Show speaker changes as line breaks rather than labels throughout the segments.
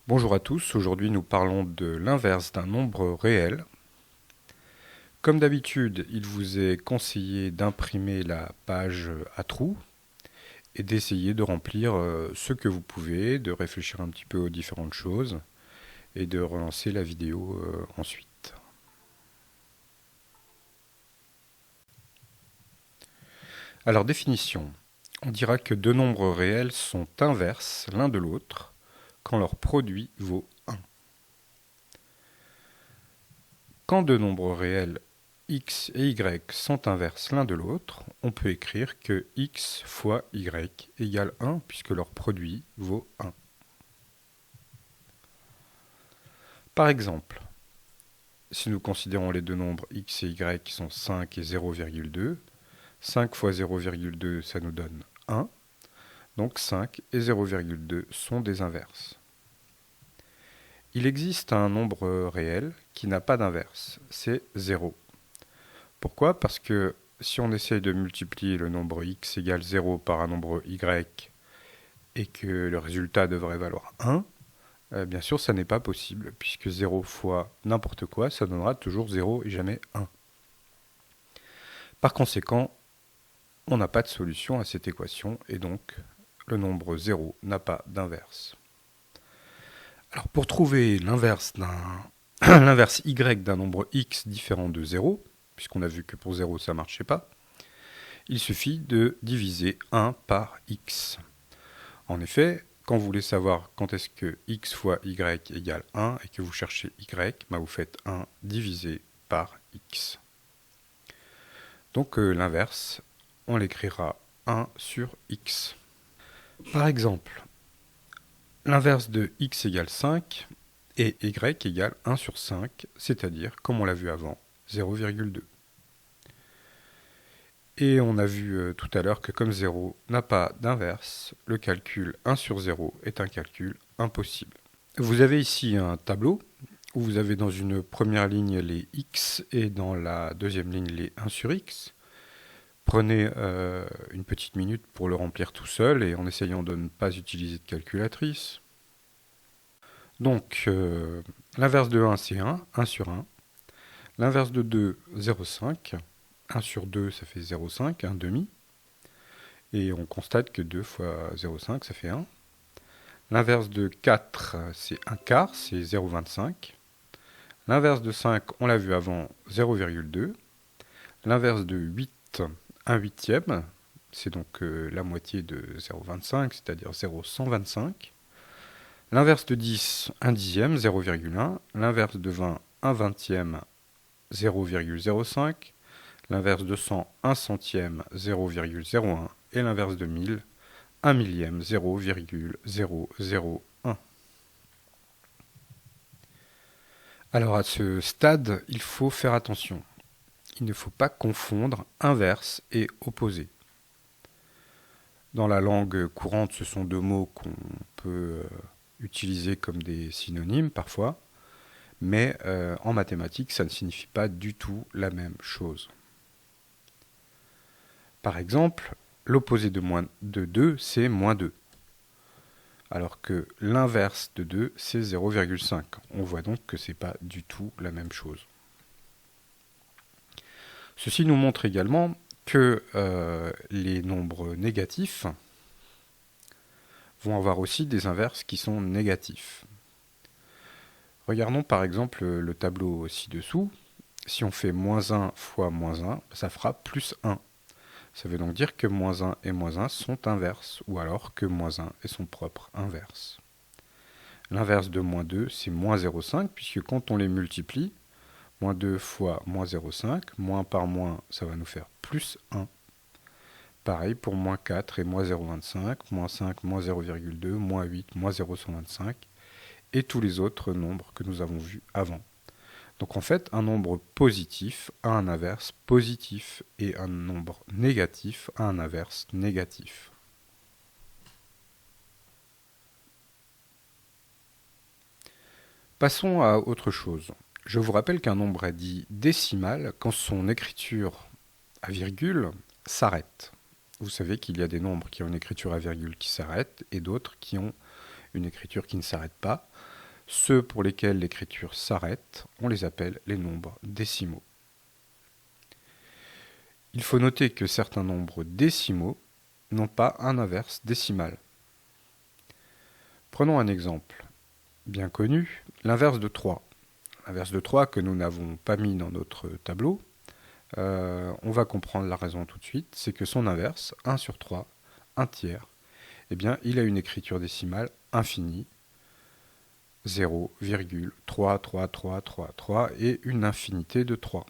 Bonjour à tous, aujourd'hui nous parlons de l'inverse d'un nombre réel. Comme d'habitude, il vous est conseillé d'imprimer la page à trous et d'essayer de remplir ce que vous pouvez, de réfléchir un petit peu aux différentes choses et de relancer la vidéo ensuite. Alors définition, on dira que deux nombres réels sont inverses l'un de l'autre quand leur produit vaut 1. Quand deux nombres réels x et y sont inverses l'un de l'autre, on peut écrire que x fois y égale 1 puisque leur produit vaut 1. Par exemple, si nous considérons les deux nombres x et y qui sont 5 et 0,2, 5 fois 0,2 ça nous donne 1, donc 5 et 0,2 sont des inverses. Il existe un nombre réel qui n'a pas d'inverse, c'est 0. Pourquoi? Parce que si on essaye de multiplier le nombre x égale 0 par un nombre y et que le résultat devrait valoir 1, bien sûr ça n'est pas possible, puisque 0 fois n'importe quoi, ça donnera toujours 0 et jamais 1. Par conséquent, on n'a pas de solution à cette équation, et donc le nombre 0 n'a pas d'inverse. Alors pour trouver l'inverse l'inverse y d'un nombre x différent de 0, puisqu'on a vu que pour 0 ça ne marchait pas, il suffit de diviser 1 par x. En effet, quand vous voulez savoir quand est-ce que x fois y égale 1 et que vous cherchez y, vous faites 1 divisé par x. Donc l'inverse, on l'écrira 1 sur x. Par exemple, l'inverse de x égale 5 et y égale 1 sur 5, c'est-à-dire, comme on l'a vu avant, 0,2. Et on a vu tout à l'heure que comme 0 n'a pas d'inverse, le calcul 1 sur 0 est un calcul impossible. Vous avez ici un tableau où vous avez dans une première ligne les x et dans la deuxième ligne les 1 sur x. Prenez une petite minute pour le remplir tout seul et en essayant de ne pas utiliser de calculatrice. Donc l'inverse de 1 c'est 1 sur 1. L'inverse de 2, 0,5. 1 sur 2, ça fait 0,5, 1 demi. Et on constate que 2 fois 0,5, ça fait 1. L'inverse de 4, c'est 1 quart, c'est 0,25. L'inverse de 5, on l'a vu avant, 0,2. L'inverse de 8, 1 huitième, c'est donc la moitié de 0,25, c'est-à-dire 0,125. L'inverse de 10, 1 dixième, 0,1. L'inverse de 20, 1 vingtième, 0,05. L'inverse de 100, 1 centième, 0,01. Et l'inverse de 1000, 1 millième, 0,001. Alors à ce stade, il faut faire attention. Il ne faut pas confondre inverse et opposé. Dans la langue courante, ce sont deux mots qu'on peut utiliser comme des synonymes parfois, mais en mathématiques, ça ne signifie pas du tout la même chose. Par exemple, l'opposé de 2, c'est moins 2. Alors que l'inverse de 2, c'est 0,5. On voit donc que ce n'est pas du tout la même chose. Ceci nous montre également que les nombres négatifs vont avoir aussi des inverses qui sont négatifs. Regardons par exemple le tableau ci-dessous. Si on fait moins 1 fois moins 1, ça fera plus 1. Ça veut donc dire que moins 1 et moins 1 sont inverses, ou alors que moins 1 est son propre inverse. L'inverse de moins 2, c'est moins 0,5, puisque quand on les multiplie, moins 2 fois moins 0,5, moins par moins, ça va nous faire plus 1. Pareil pour moins 4 et moins 0,25, moins 5, moins 0,2, moins 8, moins 0,125, et tous les autres nombres que nous avons vus avant. Donc en fait, un nombre positif a un inverse positif et un nombre négatif a un inverse négatif. Passons à autre chose. Je vous rappelle qu'un nombre est dit décimal quand son écriture à virgule s'arrête. Vous savez qu'il y a des nombres qui ont une écriture à virgule qui s'arrête et d'autres qui ont une écriture qui ne s'arrête pas. Ceux pour lesquels l'écriture s'arrête, on les appelle les nombres décimaux. Il faut noter que certains nombres décimaux n'ont pas un inverse décimal. Prenons un exemple bien connu, l'inverse de 3. L'inverse de 3 que nous n'avons pas mis dans notre tableau, on va comprendre la raison tout de suite, c'est que son inverse, 1 sur 3, 1 tiers, eh bien, il a une écriture décimale infinie, 0,33333 et une infinité de 3.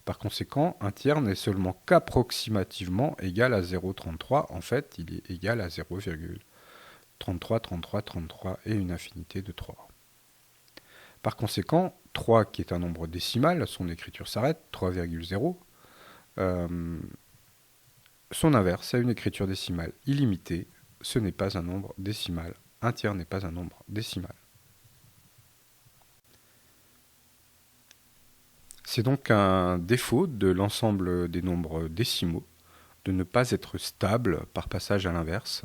Par conséquent, un tiers n'est seulement qu'approximativement égal à 0,33. En fait, il est égal à 0,333333 et une infinité de 3. Par conséquent, 3 qui est un nombre décimal, son écriture s'arrête, 3,0. Son inverse a une écriture décimale illimitée. Ce n'est pas un nombre décimal. Un tiers n'est pas un nombre décimal. C'est donc un défaut de l'ensemble des nombres décimaux de ne pas être stable par passage à l'inverse.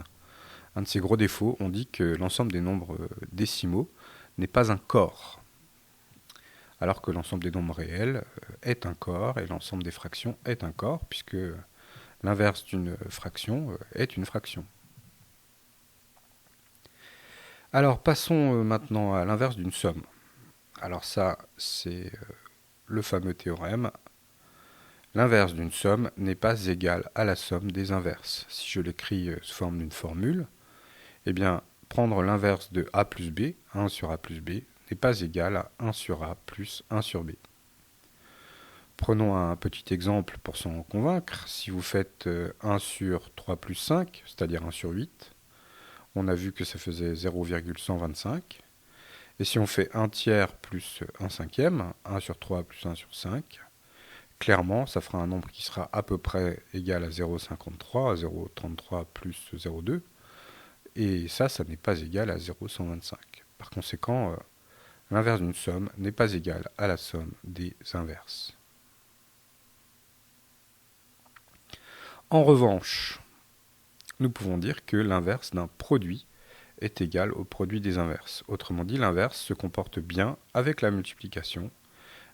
Un de ces gros défauts, on dit que l'ensemble des nombres décimaux n'est pas un corps, alors que l'ensemble des nombres réels est un corps et l'ensemble des fractions est un corps, puisque l'inverse d'une fraction est une fraction. Alors passons maintenant à l'inverse d'une somme. Alors ça, c'est le fameux théorème. L'inverse d'une somme n'est pas égal à la somme des inverses. Si je l'écris sous forme d'une formule, eh bien, prendre l'inverse de a plus b, 1 sur a plus b, n'est pas égal à 1 sur a plus 1 sur b. Prenons un petit exemple pour s'en convaincre. Si vous faites 1 sur 3 plus 5, c'est-à-dire 1 sur 8, on a vu que ça faisait 0,125. Et si on fait 1 tiers plus 1 cinquième, 1 sur 3 plus 1 sur 5, clairement, ça fera un nombre qui sera à peu près égal à 0,53, à 0,33 plus 0,2. Et ça n'est pas égal à 0,125. Par conséquent, l'inverse d'une somme n'est pas égal à la somme des inverses. En revanche, nous pouvons dire que l'inverse d'un produit est égal au produit des inverses. Autrement dit, l'inverse se comporte bien avec la multiplication,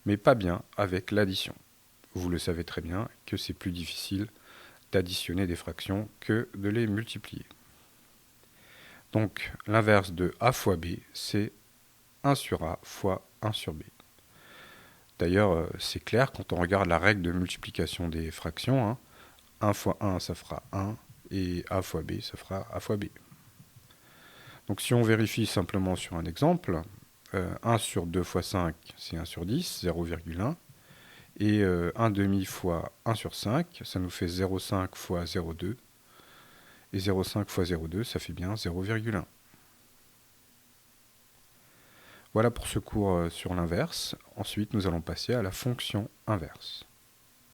mais pas bien avec l'addition. Vous le savez très bien que c'est plus difficile d'additionner des fractions que de les multiplier. Donc l'inverse de a fois b, c'est 1 sur a fois 1 sur b. D'ailleurs, c'est clair quand on regarde la règle de multiplication des fractions. 1 fois 1, ça fera 1, et a fois b, ça fera a fois b. Donc si on vérifie simplement sur un exemple, 1 sur 2 fois 5, c'est 1 sur 10, 0,1. Et 1 demi fois 1 sur 5, ça nous fait 0,5 fois 0,2. Et 0,5 fois 0,2, ça fait bien 0,1. Voilà pour ce cours sur l'inverse. Ensuite, nous allons passer à la fonction inverse.